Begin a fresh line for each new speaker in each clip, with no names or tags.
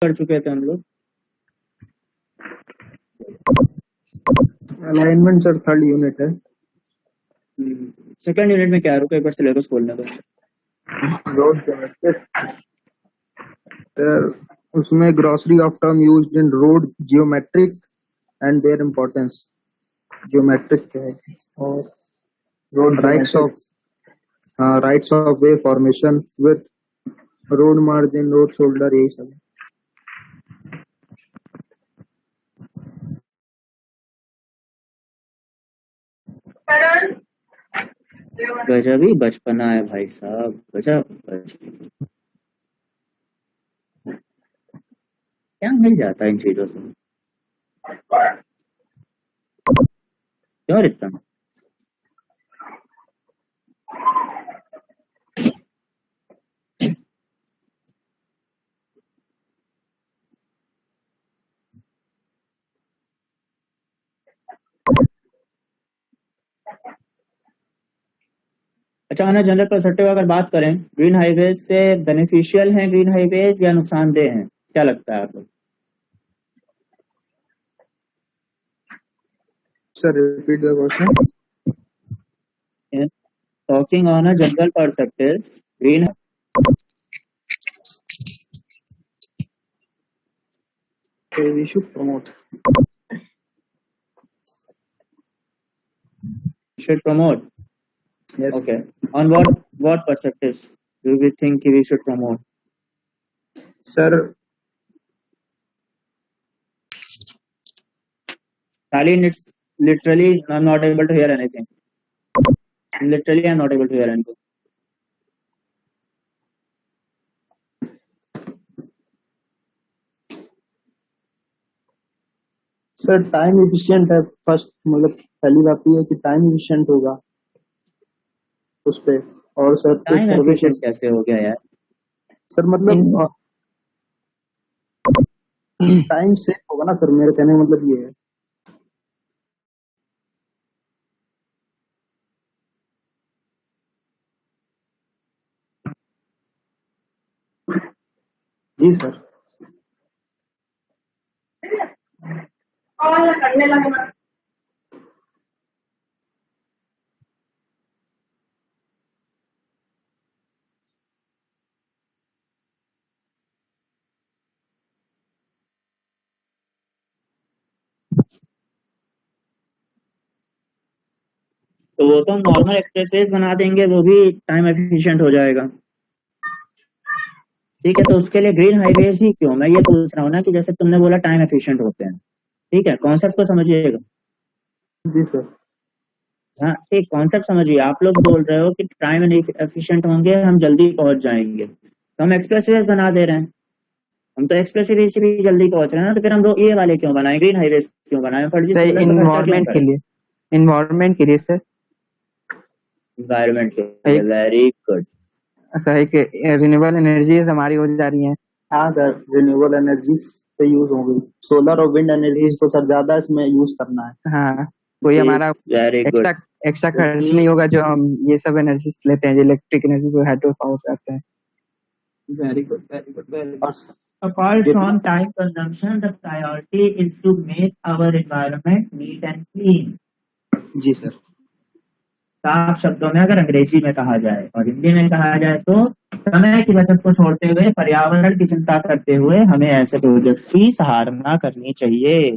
कर चुके थे हम लोग।
अलाइनमेंट सर थर्ड यूनिट है।
सेकंड यूनिट में क्या है, रुको एक बार सिलेबस खोलने दो।
रोड सर उसमें grocery of term used in road geometric and their importance. Geometric क्या है और road rights of way formation with road margin road shoulder यही सब।
गजब ही बचपना है भाई साहब, गजब। क्या मिल जाता है इन चीजों से, क्यों इतना। अच्छा आना जनरल पर्सपेक्टिव अगर बात करें, ग्रीन हाईवेज से बेनिफिशियल हैं ग्रीन हाईवेज या नुकसानदेह हैं, क्या लगता है आपको?
Sir repeat the question.
Talking on a general perspective, green
we should promote.
Should promote.
Yes.
Okay. On what perspectives do we think we should promote?
Sir,
Stalin, it's literally I'm not able to hear anything. Literally I'm not able to hear anything.
Sir time efficient है first, मतलब पहली बात ये है कि time efficient होगा उस पे। और सर
टाइम एफिशिएंट कैसे हो गया यार?
सर मतलब टाइम सेव होगा ना सर, मेरे कहने का मतलब ये है। जी सर। करने लगा
तो वो तो नॉर्मल एक्सप्रेसेस बना देंगे, वो भी टाइम एफिशिएंट हो जाएगा। ठीक है, तो उसके लिए ग्रीन हाईवेज ही क्यों? मैं ये पूछ रहा हूँ ना कि जैसे तुमने बोला टाइम एफिशिएंट होते हैं, ठीक है, कॉन्सेप्ट को समझिएगा।
जी सर।
हाँ एक कॉन्सेप्ट समझिए, आप लोग बोल रहे हो कि टाइम एफिशिएंट होंगे, हम जल्दी पहुंच जाएंगे, तो हम एक्सप्रेसवेज बना दे रहे हैं। हम तो एक्सप्रेसवे से भी जल्दी पहुंच रहे हैं ना, तो फिर हम ये वाले क्यों बनाए, ग्रीन हाईवेज क्यों बनाए, फर्जी सोलर का खर्चा क्यों करें?
इन्वायरमेंट के लिए सर।
इन्वायरमेंट के लिए, वेरी गुड।
सर एक रिन्यूएबल एनर्जीज हमारी हो जा रही हैं।
हाँ सर, रिन्यूएबल एनर्जी से यूज हो गई, सोलर और विंड एनर्जीज को सर ज्यादा इसमें यूज करना है।
हाँ, कोई हमारा एक्स्ट्रा खर्च नहीं होगा जो हम ये सब एनर्जी लेते हैं, जो इलेक्ट्रिक एनर्जी को हाइड्रो पावर से आते हैं।
Very good, very good, very good. Apart from time consumption, the priority is to make our environment neat and clean.
जी सर।
साफ शब्दों में अगर अंग्रेजी में कहा जाए और हिंदी में कहा जाए तो समय की बचत को छोड़ते हुए, पर्यावरण की चिंता करते हुए हमें ऐसे प्रोजेक्ट की सराहना करनी चाहिए।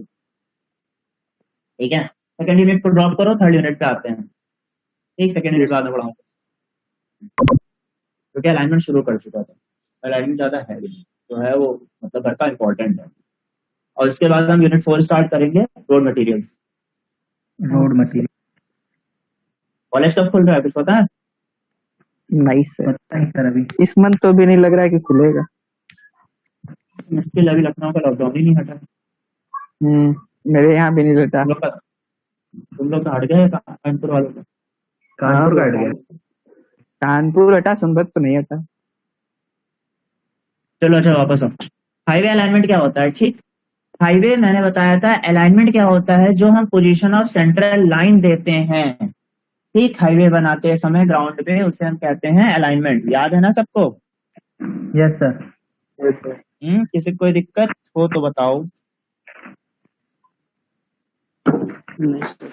ठीक है, सेकंड यूनिट को ड्रॉप करो, थर्ड यूनिट पे आते हैं। एक सेकंड यूनिट बाद में पढ़ाऊंगा, क्योंकि अलाइनमेंट शुरू कर चुका था। अलाइनमेंट ज्यादा है तो है वो, मतलब घर का इंपॉर्टेंट है। और इसके बाद हम यूनिट 4 स्टार्ट करेंगे, road material.
Road material
college कब खुल रहा है कुछ पता है?
नाइस सर, अभी इस मंथ तो भी नहीं लग रहा है कि खुलेगा।
मुश्किल अभी लखनऊ का लॉकडाउन ही नहीं हटा।
मेरे यहाँ भी नहीं हटा।
तुम लोग तो हट गए कानपुर वालों का।
कानपुर का हट गया, कानपुर हटा, सोनभद्र तो नहीं हटा।
चलो अच्छा वापस आओ। हाईवे अलाइनमेंट क्या होता है? ठीक, हाईवे मैंने बताया था। अलाइनमेंट क्या होता है? जो हम पोजीशन ऑफ सेंट्रल लाइन देते हैं, ठीक, हाईवे बनाते समय ग्राउंड पे, उसे हम कहते हैं अलाइनमेंट। याद है ना सबको?
Yes sir.
Yes sir.
किसी को कोई दिक्कत हो तो बताओ।
नहीं सर।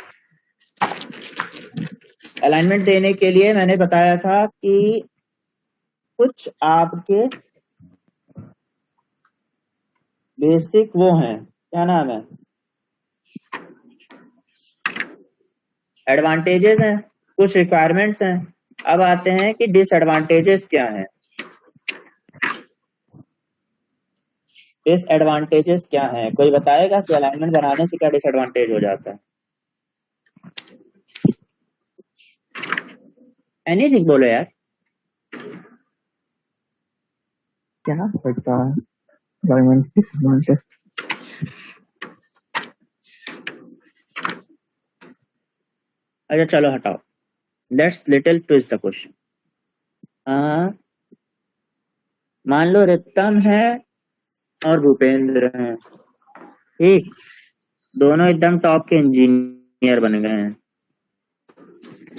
अलाइनमेंट देने के लिए मैंने बताया था कि कुछ आपके बेसिक वो हैं, क्या नाम है, एडवांटेजेस हैं, कुछ रिक्वायरमेंट्स हैं। अब आते हैं कि डिसएडवांटेजेस क्या हैं। डिसएडवांटेजेस क्या हैं, कोई बताएगा कि अलाइनमेंट बनाने से क्या डिसएडवांटेज हो जाता है? एनीथिंग बोलो यार।
क्या सकता है गवर्नमेंट डिसएडवांटेज?
अच्छा चलो हटाओ, let's little twist the question. मान लो रितम है और भूपेंद्र है, ठीक, दोनों एकदम टॉप के इंजीनियर बन गए हैं,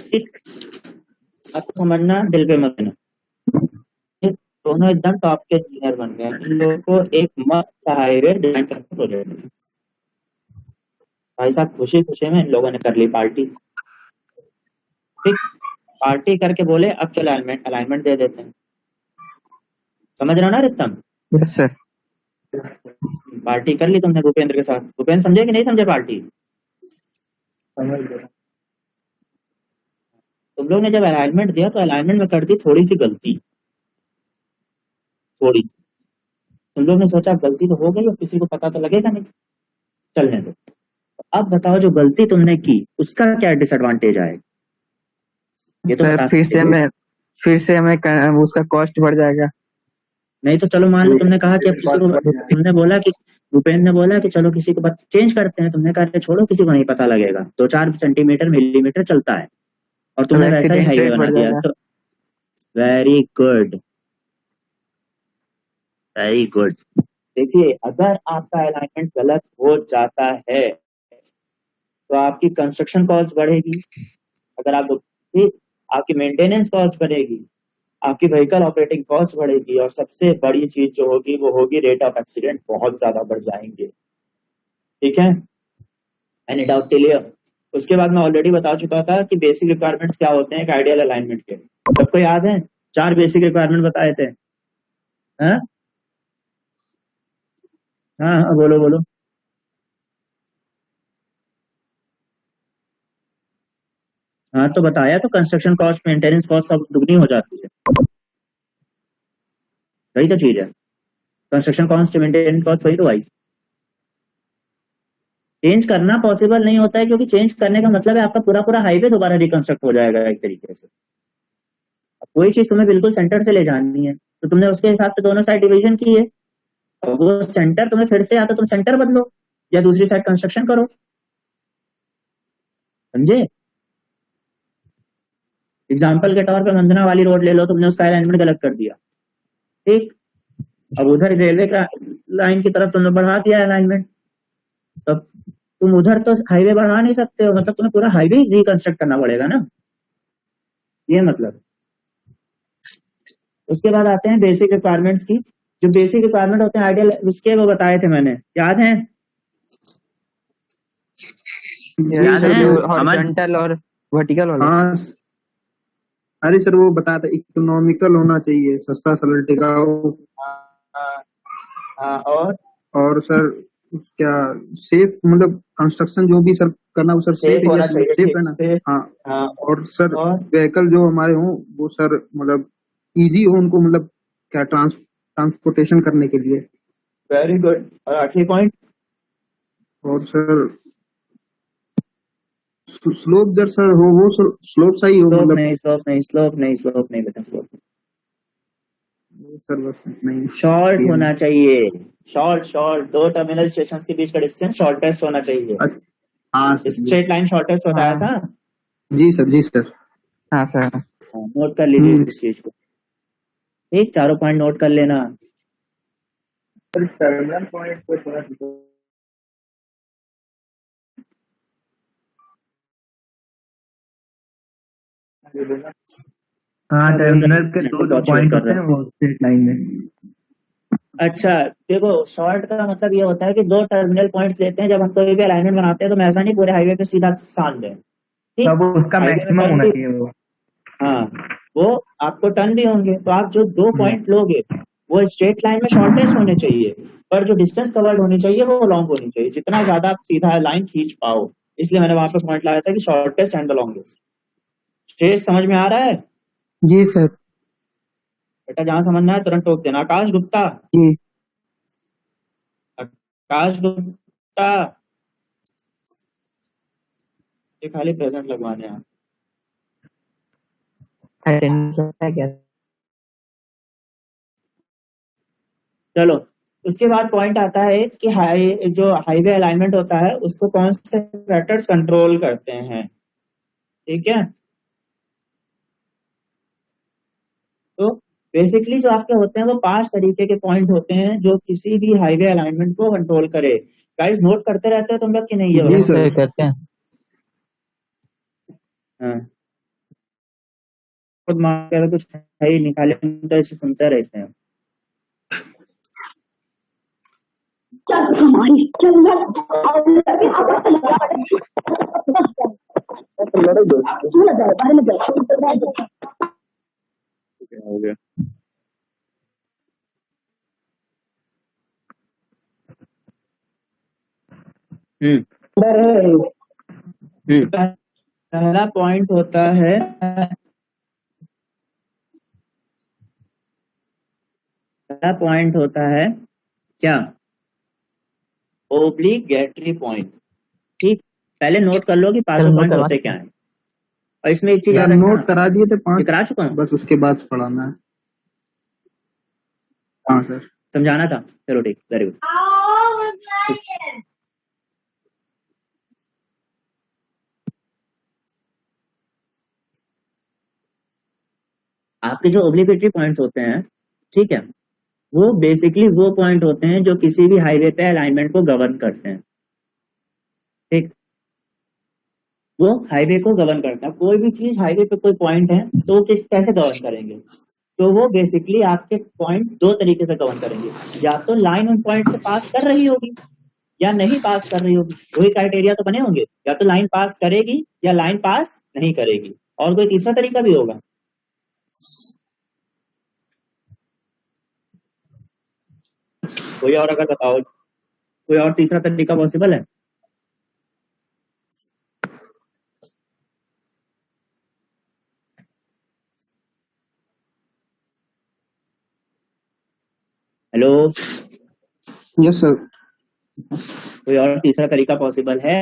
ठीक, आपको समझना, दिल पे मत लेना, दोनों एकदम टॉप के इंजीनियर बन गए हैं। इन लोगों को एक मस्त हाईवे डिजाइन करके प्रोजेक्ट दिया। भाई साहब खुशी खुशी में इन लोगों ने कर ली पार्टी, ठीक, पार्टी करके बोले अब चलो अलाइनमेंट दे देते हैं। समझ रहे हो ना रितम?
Yes sir.
पार्टी कर ली तुमने भूपेंद्र के साथ। भूपेंद्र समझे कि नहीं समझे पार्टी?
समझ गया।
तुम लोग ने जब अलाइनमेंट दिया तो अलाइनमेंट में कर दी थोड़ी सी गलती, थोड़ी सी। तुम लोग ने सोचा गलती तो हो गई और किसी को पता तो लगेगा नहीं, चलने दो। अब बताओ जो गलती तुमने की उसका क्या डिसएडवांटेज आएगा, ये तो
सर
बता
फिर
सकते हो।
फिर से हमें उसका कॉस्ट बढ़ जाएगा।
नहीं तो चलो मान लो तुमने कहा कि अब किसी को, तुमने बोला कि भूपेंद्र ने बोला कि चलो किसी को चेंज करते हैं, तुमने कहा कि छोड़ो किसी को नहीं पता लगेगा, 2-4 सेंटीमीटर मिलीमीटर चलता है, और
तो
तुमने वैसा ही
एक्सीडेंट
हाईवे
रेट
बना
बढ़
दिया।
जाएगा।
तो वेरी गुड, वेरी गुड। देखिए अगर आपका अलाइनमेंट गलत हो जाता है तो आपकी कंस्ट्रक्शन कॉस्ट बढ़ेगी, अगर आप ठीक, आपकी मेंटेनेंस कॉस्ट बढ़ेगी, आपकी व्हीकल ऑपरेटिंग कॉस्ट बढ़ेगी, और सबसे बड़ी चीज जो होगी वो होगी रेट ऑफ एक्सीडेंट बहुत ज्यादा बढ़ जाएंगे, ठीक है? Any doubt clear? उसके बाद मैं ऑलरेडी बता चुका था कि बेसिक रिक्वायरमेंट्स क्या होते हैं एक आइडियल अलाइनमेंट के, सबको याद है? 4 बेसिक रिक्वायरमेंट बताए थे। हाँ हाँ हाँ, बोलो बोलो। हाँ तो बताया तो, कंस्ट्रक्शन कॉस्ट, मेंटेनेंस कॉस्ट सब दुगनी हो जाती है, वही तो चीज है। कंस्ट्रक्शन कॉस्ट, मेंटेनेंस कॉस्ट वही तो आई। चेंज करना पॉसिबल नहीं होता है, क्योंकि चेंज करने का मतलब है आपका पूरा पूरा हाईवे दोबारा रिकंस्ट्रक्ट हो जाएगा एक तरीके से। अब कोई चीज तुम्हें बिल्कुल सेंटर से ले जानी है तो तुमने उसके हिसाब से दोनों साइड डिवीजन की है, और वो सेंटर तुम्हें फिर से या तो तुम सेंटर बदलो या दूसरी साइड कंस्ट्रक्शन करो, समझे? एग्जाम्पल के तौर पर मंदना वाली रोड ले लो, तुमने उसका अलाइनमेंट गलत कर दिया, ठीक, अब उधर रेलवे लाइन की तरफ तुमने बढ़ा दिया अलाइनमेंट, तब तुम उधर तो हाईवे बढ़ा नहीं सकते हो, मतलब तुम्हें पूरा हाईवे रिकंस्ट्रक्ट करना पड़ेगा ना, ये मतलब। उसके बाद आते हैं बेसिक रिक्वायरमेंट्स की। जो बेसिक रिक्वायरमेंट होते हैं आइडियल, उसके वो बताए थे मैंने, याद है?
जी
याद
सर
है
वो,
हॉरिजॉन्टल और वर्टिकल वाले।
हाँ अरे सर वो बताया था इकोनॉमिकल होना चाहिए, सस्ता सरल टिकाऊ, और सर क्या सेफ, मतलब कंस्ट्रक्शन जो भी सर करना वो सर सेफ
सेफ
एरिया
होना
से,
चाहिए,
सेफ
ठीक
है ना।
से।
हाँ
हाँ
और सर
और
व्हीकल जो हमारे हों वो सर मतलब इजी हो उनको, मतलब क्या ट्रांसपोर्टेशन करने के लिए।
Very good. और आखिरी पॉइंट?
और सर स्लोप जर सर हो, वो स्लोप सही हो,
स्लोप
मतलब
नहीं, स्लोप नहीं, स्लोप नहीं, स्लोप नहीं बेटा, स्लोप
सर बस नहीं।
शॉर्ट होना चाहिए, शॉर्ट शॉर्ट, 2 टर्मिनल स्टेशन के बीच का डिस्टेंस शॉर्टेस्ट होना चाहिए।
हाँ सर जी।
स्ट्रेट लाइन शॉर्टेस्ट बताया
हाँ
था।
जी सर, जी सर।
हाँ सर।
नोट कर लीजिए इस चीज को, ठीक, चारों पॉइंट नोट कर लेना।
टर्मिनल पॉइंट पे थोड़ा
हाँ
क्या बोल
टर्मिनल के
रहे हैं?
दो
बहुत शेयर
पॉइंट
कर
होते
रहे
हैं
हैं।
वो स्ट्रेट लाइन में।
अच्छा देखो, शॉर्ट का मतलब ये होता है कि दो टर्मिनल पॉइंट्स लेते हैं। जब हम कोई भी अलाइनमेंट बनाते हैं तो हम ऐसा नहीं पूरे हाईवे पे सीधा साध दें, ठीक।
तब उसका
हाईवे में
मैक्सिमम
टर्न
होना
भी,
चाहिए वो।
हाँ, वो आपको टर्न भी होंगे, तो आप जो दो
हम्म,
पॉइंट लोगे वो स्ट्रेट लाइन में शॉर्टेस्ट होने चाहिए, पर जो डिस्टेंस कवर्ड होनी चाहिए वो लॉन्ग होनी चाहिए, जितना ज्यादा आप सीधा लाइन खींच पाओ। इसलिए मैंने वहां पे पॉइंट लगाया था कि shortest and the longest. Straight समझ में आ रहा है
जी सर।
बेटा? जहां समझना है तुरंत टोक देना। आकाश गुप्ता,
जी
आकाश गुप्ता, ये खाली प्रेजेंट लगवाने हैं।
अटेंडेंस है क्या?
चलो, उसके बाद पॉइंट आता है कि जो हाईवे अलाइनमेंट होता है उसको कौन से फैक्टर्स कंट्रोल करते हैं, ठीक है। तो बेसिकली जो आपके होते हैं वो 5 तरीके के पॉइंट होते हैं जो किसी भी हाईवे अलाइनमेंट को कंट्रोल करे। गाइस नोट करते रहते हो तुम लोग कि नहीं ये
जी
वाला?
सर।
करते हैं।
हाँ, खुद मार के तो कुछ है ही नहीं, खाली हम तो ऐसे सुनते रहते हैं। हो गया। हम्म पहला पॉइंट होता है, पहला पॉइंट होता है क्या? ओब्लिगेटरी पॉइंट, ठीक। पहले नोट कर लो कि पांचों पॉइंट होते क्या हैं। और इसमें एक चीज
सर
याद रखना,
नोट करा दिए थे
ये
5,
करा चुका हूँ,
बस उसके बाद पढ़ाना है। हाँ सर।
समझाना था, चलो ठीक, वेरी गुड। आपके जो ओब्लिगेटरी पॉइंट्स होते हैं, ठीक है, वो बेसिकली वो पॉइंट होते हैं जो किसी भी हाईवे पे अलाइनमेंट को गवर्न करते हैं, ठीक। वो हाईवे को गवर्न करता है। कोई भी चीज हाईवे पे कोई पॉइंट है तो वो कैसे गवर्न करेंगे? तो वो बेसिकली आपके पॉइंट दो तरीके से गवर्न करेंगे। या तो लाइन उन पॉइंट से पास कर रही होगी या नहीं पास कर रही होगी, वही क्राइटेरिया तो बने होंगे। या तो लाइन पास करेगी या लाइन पास नहीं करेगी, और कोई तीसरा तरीका भी होगा। कोई और अगर बताओ, कोई और तीसरा तरीका पॉसिबल है? Hello,
yes sir.
कोई और तीसरा तरीका पॉसिबल है?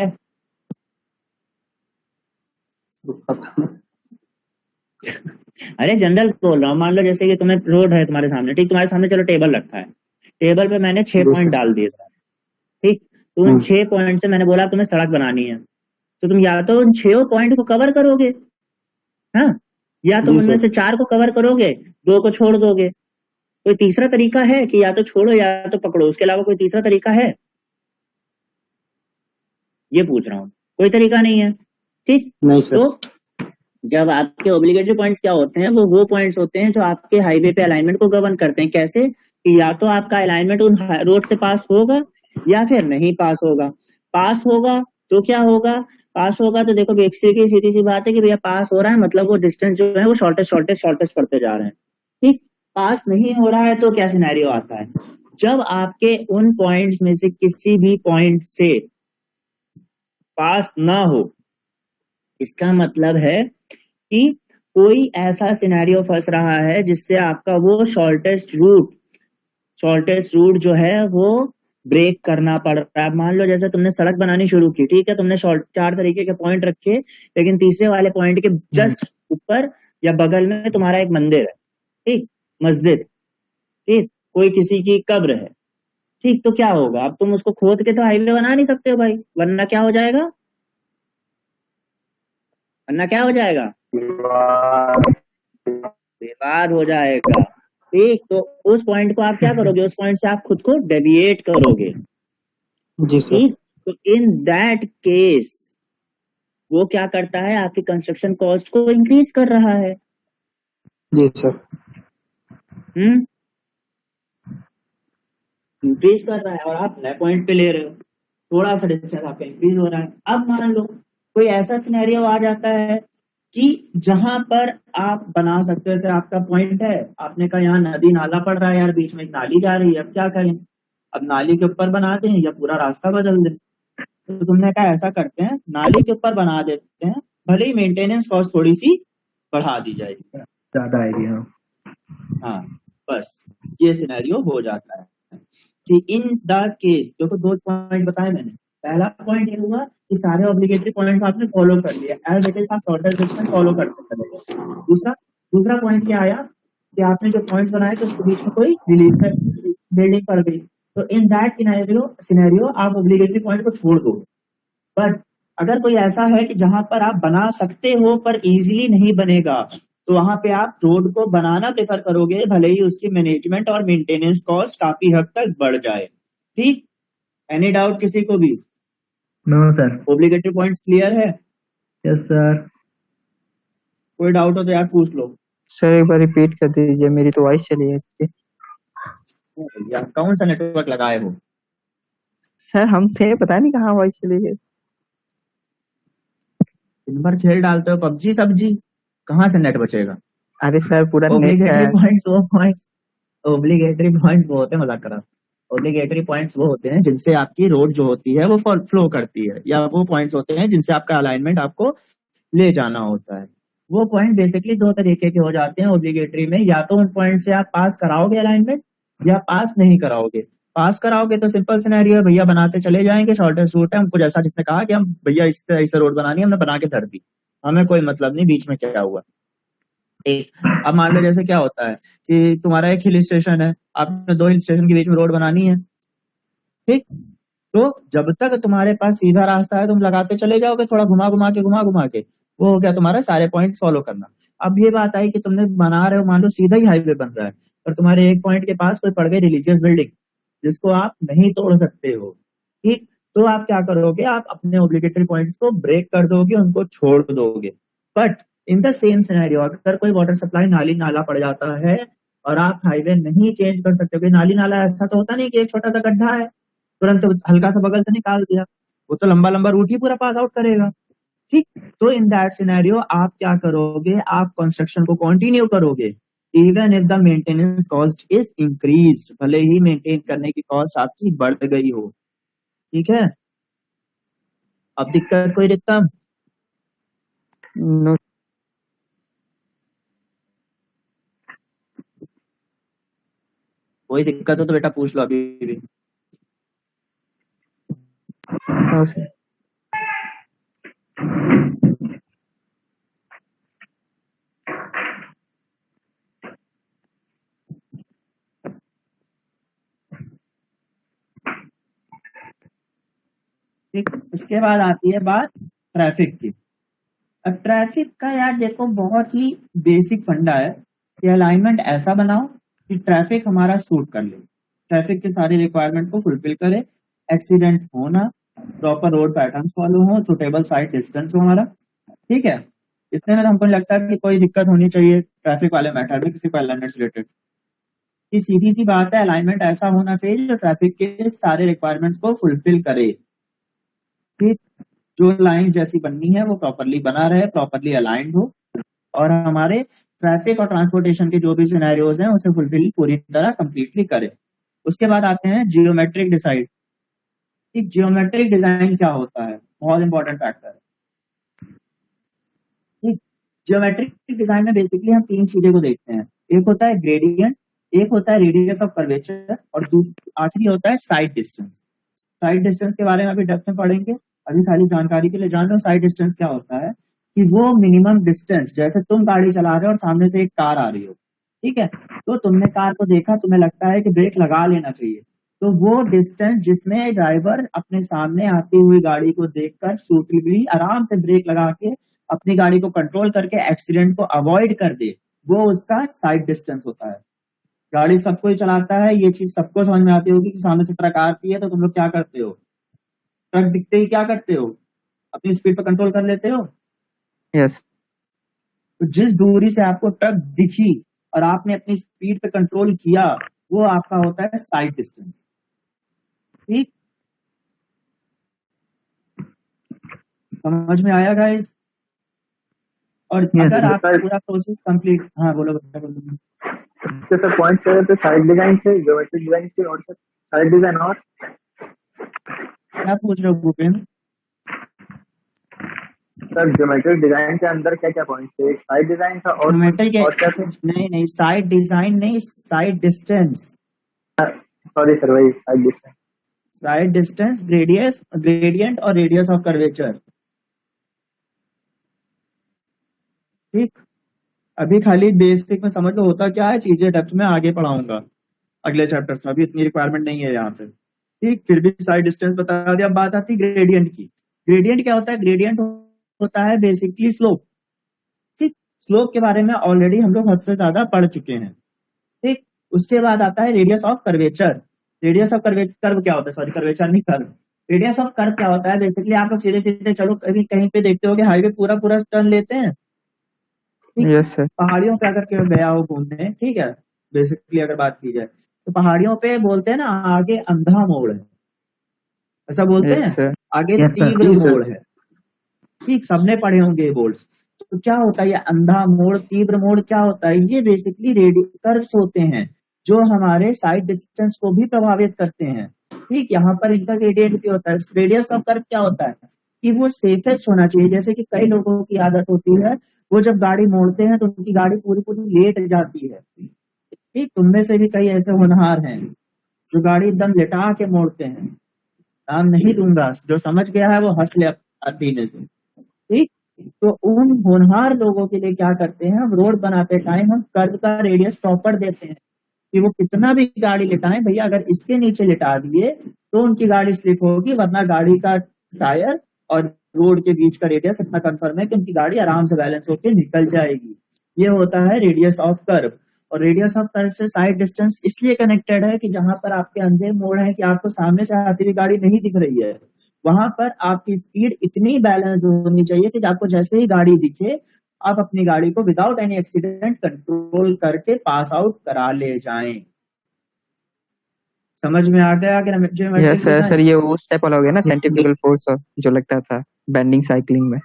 अरे जनरल बोल रहा हूँ, मान लो जैसे कि तुम्हें रोड है तुम्हारे सामने, ठीक, तुम्हारे सामने चलो टेबल रखा है, टेबल पे मैंने 6
जी
पॉइंट
सर।
डाल दिए थे, ठीक। तो उन 6 पॉइंट से मैंने बोला तुम्हें सड़क बनानी है, तो तुम या तो उन 6 पॉइंट को कवर करोगे, हाँ, या तुम
जी
उनमें
सर।
से 4 को कवर करोगे, 2 को छोड़ दोगे। कोई तीसरा तरीका है कि या तो छोड़ो या तो पकड़ो, उसके अलावा कोई तीसरा तरीका है? ये पूछ रहा हूँ, कोई तरीका नहीं है, ठीक।
नहीं सर।
तो जब आपके ओब्लिगेटरी पॉइंट्स क्या होते हैं, वो पॉइंट्स होते हैं जो आपके हाईवे पे अलाइनमेंट को गवर्न करते हैं। कैसे? कि या तो आपका अलाइनमेंट उन रोड से पास होगा या फिर नहीं पास होगा। पास होगा तो क्या होगा? पास होगा तो देखो बेसिकली सीधी सी बात है कि भैया पास हो रहा है, मतलब वो डिस्टेंस जो है वो शॉर्टेस्ट शॉर्टेस्ट शॉर्टेस्ट पड़ते जा रहे हैं, ठीक। पास नहीं हो रहा है तो क्या सिनेरियो आता है? जब आपके उन पॉइंट्स में से किसी भी पॉइंट से पास ना हो, इसका मतलब है कि कोई ऐसा सिनेरियो फंस रहा है जिससे आपका वो शॉर्टेस्ट रूट जो है वो ब्रेक करना पड़ रहा है। मान लो जैसे तुमने सड़क बनानी शुरू की, ठीक है, तुमने 4 तरीके के पॉइंट रखे, लेकिन तीसरे वाले पॉइंट के जस्ट ऊपर या बगल में तुम्हारा एक मंदिर है, ठीक, मस्जिद, ठीक, कोई किसी की कब्र है, ठीक। तो क्या होगा? अब तुम उसको खोद के तो हाईवे बना नहीं सकते हो भाई, वरना क्या हो जाएगा? वरना क्या हो जाएगा? विवाद हो जाएगा, ठीक। तो उस पॉइंट को आप क्या करोगे? उस पॉइंट से आप खुद को डेविएट करोगे,
जी सर।
ठीक। तो इन दैट केस वो क्या करता है? आपकी कंस्ट्रक्शन कॉस्ट को इंक्रीज कर रहा है।
जी सर।
हम्म इंक्रीज कर रहा है और आप नए पॉइंट पे ले रहे हो, थोड़ा सा डिस्टेंस आपका इंक्रीज हो रहा है। अब मान लो कोई ऐसा सिनेरियो आ जाता है कि जहां पर आप बना सकते हो, जैसे आपका पॉइंट है, आपने कहा यहाँ नदी नाला पड़ रहा है यार, बीच में एक नाली जा रही है, अब क्या करें, अब नाली के ऊपर बना दें या पूरा रास्ता बदल दें। तो तुमने कहा ऐसा करते हैं, नाली के ऊपर बना देते हैं, भले ही मेंटेनेंस कॉस्ट थोड़ी सी बढ़ा दी जाएगी,
ज्यादा आएगी। हाँ
हाँ, बस ये सिनेरियो हो जाता है कि इन द केस, देखो 2 पॉइंट बताए मैंने। पहला पॉइंट ये हुआ कि सारे ऑब्लिगेटरी पॉइंट्स आपने फॉलो कर लिया, एज इट इज आप शॉर्टेस्ट डिस्टेंस फॉलो करते चले गए। दूसरा पॉइंट क्या आया कि आपने जो पॉइंट बनाए तो उसके बीच में कोई बिल्डिंग पड़ गई, तो इन दैट सिनेरियो आप ऑब्लिगेटरी पॉइंट को छोड़ दो। बट अगर कोई ऐसा है कि जहां पर आप बना सकते हो पर इजीली नहीं बनेगा, तो वहां पे आप रोड को बनाना प्रेफर करोगे, भले ही उसकी मैनेजमेंट और मेंटेनेंस कॉस्ट काफी हद तक बढ़ जाए। ठीक, एनी डाउट किसी को भी?
No sir.
Obligatory points clear है?
Yes sir.
कोई डाउट हो तो यार पूछ लो।
सर एक बार रिपीट कर दीजिए, मेरी तो वॉइस चली है।
या कौन सा नेटवर्क लगाए हो?
सर हम थे, पता नहीं कहाँ वॉइस चली गई।
दिन भर खेल डालते हो पबजी सब्जी, कहाँ से नेट बचेगा?
अरे सर पूरा नेट
ऑब्लिगेटरी
है।
पॉइंट्स ऑब्लिगेटरी पॉइंट्स वो होते हैं, मजाक करा, ऑब्लिगेटरी पॉइंट्स वो होते हैं जिनसे आपकी रोड जो होती है वो फ्लो करती है, या वो पॉइंट्स होते हैं जिनसे आपका अलाइनमेंट आपको ले जाना होता है। वो पॉइंट बेसिकली 2 तरीके के हो जाते हैं ऑब्लिगेटरी में, या तो उन पॉइंट से आप पास कराओगे अलाइनमेंट या पास नहीं कराओगे। पास कराओगे तो सिंपल सिनेरियो है, भैया बनाते चले जाएंगे, शॉर्टेस्ट रूट है, हमको जैसा जिसने कहा कि हम भैया इस तरह से रोड बनानी है, हमने बना के धर दी, हमें कोई मतलब नहीं बीच में क्या हुआ। अब मान लो जैसे क्या होता है कि तुम्हारा एक हिल स्टेशन है, आपने 2 हिल स्टेशन के बीच में रोड बनानी है, ठीक, तो जब तक तुम्हारे पास सीधा रास्ता है तुम लगाते चले जाओगे, थोड़ा घुमा घुमा के वो हो गया तुम्हारा सारे पॉइंट फॉलो करना। अब ये बात आई कि तुमने बना रहे हो, मान लो सीधा ही हाईवे बन रहा है, पर तुम्हारे एक पॉइंट के पास कोई पड़ गई रिलीजियस बिल्डिंग जिसको आप नहीं तोड़ सकते हो, ठीक, तो आप क्या करोगे, आप अपने ऑब्लिगेटरी पॉइंट्स को ब्रेक कर दोगे, उनको छोड़ दोगे। But in the same scenario अगर कोई वाटर सप्लाई नाली नाला पड़ जाता है और आप हाईवे नहीं चेंज कर सकते, क्योंकि नाली नाला ऐसा तो होता नहीं कि एक छोटा सा गड्ढा है तुरंत हल्का सा बगल से निकाल दिया, वो तो लंबा लंबा रूट ही पूरा पास आउट करेगा, ठीक। तो इन दैट सिनेरियो आप क्या करोगे, आप कंस्ट्रक्शन को कंटिन्यू करोगे even if the maintenance cost is increased, भले ही मेंटेन करने की कॉस्ट आपकी बढ़ गई हो, ठीक है। अब दिक्कत कोई दिक्कत?
नो
कोई दिक्कत हो तो बेटा पूछ लो अभी भी।
No sir.
ठीक, इसके बाद आती है बात ट्रैफिक की। अब ट्रैफिक का यार देखो बहुत ही बेसिक फंडा है कि अलाइनमेंट ऐसा बनाओ कि ट्रैफिक हमारा सूट कर ले, ट्रैफिक की सारी रिक्वायरमेंट को फुलफिल करे, एक्सीडेंट हो ना, प्रॉपर रोड पैटर्न्स फॉलो हो, सुटेबल साइड डिस्टेंस हो हमारा, ठीक है। इतने में तो हमको लगता है कि कोई दिक्कत होनी चाहिए ट्रैफिक वाले मैटर में किसी को अलाइनमेंट से रिलेटेड। ये सीधी सी बात है, अलाइनमेंट ऐसा होना चाहिए जो ट्रैफिक के सारे रिक्वायरमेंट्स को फुलफिल करे, ठीक। जो लाइन जैसी बननी है वो प्रॉपरली बना रहे, प्रॉपरली अलाइंड हो, और हमारे ट्रैफिक और ट्रांसपोर्टेशन के जो भी सिनेरियोज हैं उसे फुलफिल पूरी तरह कंप्लीटली करे। उसके बाद आते हैं जियोमेट्रिक डिसाइड। ठीक, जियोमेट्रिक डिजाइन क्या होता है, बहुत इंपॉर्टेंट फैक्टर है। ठीक, जियोमेट्रिक डिजाइन में बेसिकली हम 3 चीजें को देखते हैं, एक होता है ग्रेडियंट, एक होता है रेडियस ऑफ कर्वेचर, और आखिरी होता है साइड डिस्टेंस। साइड डिस्टेंस के बारे में अभी डेप्थ में पढ़ेंगे, अभी खाली जानकारी के लिए जान लो साइड डिस्टेंस क्या होता है कि वो मिनिमम डिस्टेंस, जैसे तुम गाड़ी चला रहे हो और सामने से एक कार आ रही हो, ठीक है, तो तुमने कार को देखा, तुम्हें लगता है कि ब्रेक लगा लेना चाहिए, तो वो डिस्टेंस जिसमें ड्राइवर अपने सामने आती हुई गाड़ी को देखकर सूटेबली आराम से ब्रेक लगा के अपनी गाड़ी को कंट्रोल करके एक्सीडेंट को अवॉइड कर दे, वो उसका साइड डिस्टेंस होता है। गाड़ी सबको ही चलाता है, ये चीज सबको समझ में आती होगी कि सामने से ट्रक आती है तो तुम लोग क्या करते हो, ट्रक दिखते ही क्या करते हो, अपनी स्पीड पर कंट्रोल कर लेते हो।
यस।
तो जिस दूरी से आपको ट्रक दिखी और आपने अपनी स्पीड पे कंट्रोल किया वो आपका होता है साइड डिस्टेंस, ठीक, समझ में आया गाइस? और अगर आप पूरा प्रोसेस कंप्लीट, हाँ बोलो बेटा बोलो।
तो सर पॉइंट करें तो साइड डिजाइन से, ज्योमेट्रिक डिजाइन से, और साइड डिजाइन और
क्या पूछ रहे हो भूपेंद्र?
सर ज्योमेट्रिक डिजाइन के अंदर क्या क्या पॉइंट है? एक साइड डिजाइन था और क्या थे?
नहीं साइड डिजाइन नहीं, साइड डिस्टेंस।
सॉरी सर, वही side distance.
Side distance, gradient और रेडियस ऑफ कर्वेचर। ठीक, अभी खाली बेसिक में समझ लो होता क्या है, चीजें डेप्थ में आगे पढ़ाऊंगा अगले चैप्टर में, अभी इतनी रिक्वायरमेंट नहीं है यहाँ पे। ठीक, फिर भी साइड डिस्टेंस बता दिया। अब बात आती है ग्रेडियंट की। ग्रेडियंट क्या होता है? ग्रेडियंट होता है बेसिकली स्लोप। ठीक, स्लोप के बारे में ऑलरेडी हम लोग हद से ज्यादा पढ़ चुके हैं। ठीक, उसके बाद आता है radius of curvature. Radius of curve क्या होता है? सॉरी, कर्वेचर नहीं, कर्व। रेडियस ऑफ कर्व क्या होता है? बेसिकली आप लोग सीधे सीधे चलो, कभी कहीं पे देखते हो कि हाईवे पूरा पूरा टर्न लेते हैं।
Yes sir.
पहाड़ियों पे अगर केवल गया हो घूमने, ठीक है, बेसिकली अगर बात की जाए तो पहाड़ियों पे बोलते हैं ना आगे अंधा मोड़ है, ऐसा बोलते हैं, आगे तीव्र मोड़ है। ठीक, सबने पढ़े होंगे ये बोर्ड। तो क्या होता है ये अंधा मोड़, तीव्र मोड़ क्या होता है? ये बेसिकली कर्व्स होते हैं जो हमारे साइड डिस्टेंस को भी प्रभावित करते हैं। ठीक, यहाँ पर इनका ग्रेडियंट भी होता है। रेडियस ऑफ कर्व क्या होता है कि वो सेफेस्ट होना चाहिए। जैसे कि कई लोगों की आदत होती है, वो जब गाड़ी मोड़ते हैं तो उनकी गाड़ी पूरी पूरी लेट जाती है। ठीक, तुमने से भी कई ऐसे होनहार हैं जो गाड़ी एकदम लेटा के मोड़ते हैं। नाम नहीं दूंगा, जो समझ गया है वो हंस ले अधीने से। ठीक, तो उन होनहार लोगों के लिए क्या करते हैं, हम रोड बनाते टाइम हम कर्व का रेडियस प्रॉपर देते हैं कि वो कितना भी गाड़ी लिटाएं, भैया अगर इसके नीचे लिटा दिए तो उनकी गाड़ी स्लिप होगी, वरना गाड़ी का टायर और रोड के बीच का रेडियस इतना कंफर्म है कि उनकी गाड़ी आराम से बैलेंस होकर निकल जाएगी। ये होता है रेडियस ऑफ कर्व। और रेडियस ऑफ कर्व से साइड डिस्टेंस इसलिए कनेक्टेड है कि जहां पर आपके अंधे मोड़ है कि आपको सामने से आती हुई गाड़ी नहीं दिख रही है, वहां पर आपकी स्पीड इतनी बैलेंस होनी चाहिए कि आपको जैसे ही गाड़ी दिखे आप अपनी गाड़ी को विदाउट एनी एक्सीडेंट कंट्रोल करके पास आउट करा ले जाएं। समझ में आ गया?
यस सर, ये उस टाइप वाला हो गया ना, सेंट्रीफ्यूगल फोर्स जो लगता था बेंडिंग साइकिलिंग में।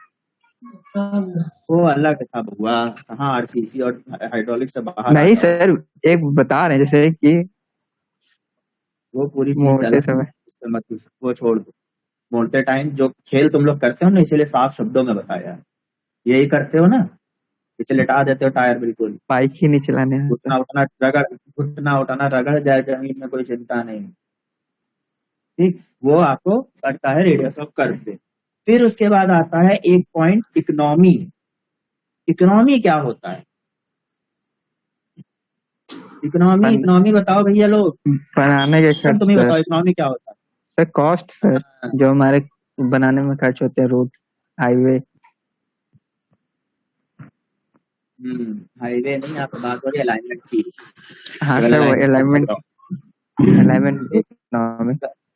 वो अलग था बुआ, कहाँ आरसीसी और हाइड्रोलिक से बाहर
नहीं सर, एक बता रहे हैं जैसे कि
वो पूरी चीज अलग है, मत वो छोड़ दो। मोड़ते टाइम जो खेल तुम लोग करते हो ना, इसीलिए साफ शब्दों में बताया, यही करते हो ना, इसे लिटा देते हो टायर, बिल्कुल
बाइक ही नहीं चलाने,
घुटना उठाना रगड़ जाए जमीन में, कोई चिंता नहीं। ठीक, वो आपको करता है रेडियस ऑफ कर्व पे। फिर उसके बाद आता है एक पॉइंट, इकोनॉमी। इकोनॉमी क्या होता है? इकोनॉमी बताओ भैया लोग,
बनाने के खर्च।
तुम्हें बताओ इकोनॉमी क्या होता है?
सर कॉस्ट सर, जो हमारे बनाने में खर्च होते हैं, रोड, हाईवे।
हाईवे नहीं, आप बात हो रही है अलाइनमेंट की।
हाँ सर, वो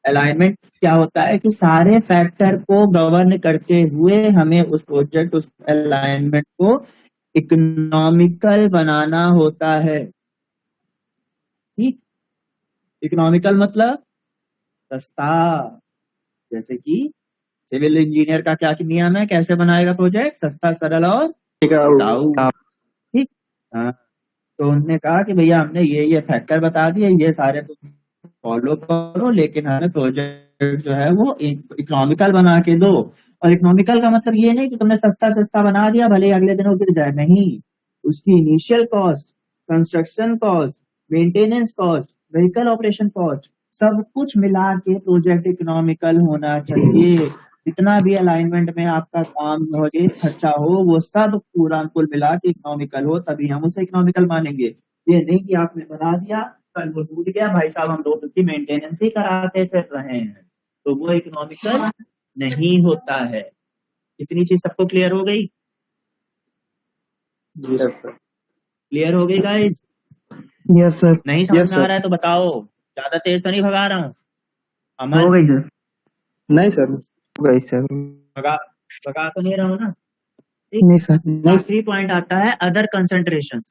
अलाइनमेंट
क्या होता है कि सारे फैक्टर को गवर्न करते हुए हमें उस प्रोजेक्ट, उस अलाइनमेंट को इकोनॉमिकल बनाना होता है। ठीक, इकोनॉमिकल मतलब सस्ता। जैसे कि सिविल इंजीनियर का क्या नियम है, कैसे बनाएगा प्रोजेक्ट? सस्ता, सरल और टिकाऊ। ठीक, हाँ, तो उन्होंने कहा कि भैया हमने ये फैक्टर बता दिए, ये सारे तुम फॉलो करो, लेकिन हमें प्रोजेक्ट जो है वो इकोनॉमिकल बना के दो। और इकोनॉमिकल का मतलब ये नहीं कि तुमने सस्ता बना दिया भले अगले दिन गिर जाए, नहीं। उसकी initial cost, construction cost, maintenance cost, vehicle operation cost, सब कुछ मिला के प्रोजेक्ट इकोनॉमिकल होना चाहिए। जितना भी अलाइनमेंट में आपका काम हो, खर्चा हो, वो सब पूरा कुल मिला के इकोनॉमिकल हो, तभी हम उसे इकोनॉमिकल मानेंगे। ये नहीं कि आपने बना दिया, कल वो टूट गया, भाई साहब हम लोग उसकी मेंटेनेंस ही कराते फिर रहे हैं, तो वो इकोनॉमिकल नहीं होता है। इतनी चीज सबको क्लियर हो गई? क्लियर हो गई गाइस?
Yes sir.
नहीं समझ में आ रहा है तो बताओ, ज्यादा तेज तो नहीं भगा रहा हूँ? अमन?
हो गई सर।
नहीं सर,
गई सर,
भगा तो नहीं रहा हूँ ना?
नहीं सर।
आखिरी पॉइंट आता है अदर कंसंट्रेशन।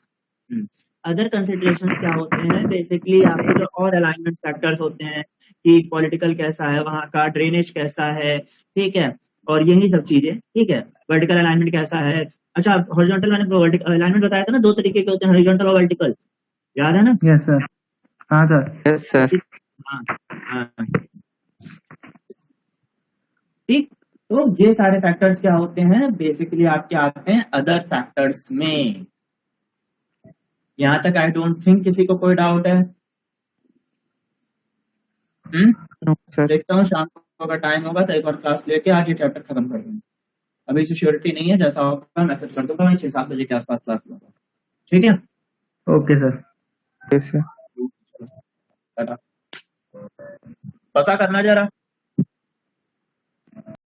अदर कंसिडरेशंस क्या होते हैं, बेसिकली आपके जो और अलाइनमेंट फैक्टर्स होते हैं कि पॉलिटिकल कैसा है वहाँ का, ड्रेनेज कैसा है, ठीक है, और यही सब चीजें, ठीक है, वर्टिकल अलाइनमेंट कैसा है। अच्छा, हॉरिजॉन्टल मैंने वर्टिकल अलाइनमेंट बताया था ना, 2 तरीके के होते हैं, हॉरिजॉन्टल और वर्टिकल, याद है ना?
Yes sir. हाँ सर।
Yes sir.
हाँ हाँ ठीक। तो ये सारे फैक्टर्स क्या होते हैं, बेसिकली आपके आते हैं अदर फैक्टर्स में। यहां तक आई डोंट थिंक किसी को कोई डाउट है।
No sir.
देखता हूँ शाम को अगर टाइम होगा तो एक और क्लास लेके आज ये चैप्टर खत्म कर दूंगा। अभी से श्योरिटी नहीं है, जैसा होगा मैसेज कर दूंगा, मैं 6-7 बजे के आसपास क्लास लूंगा, ठीक है?
Okay sir.
Yes sir.
पता करना जरा।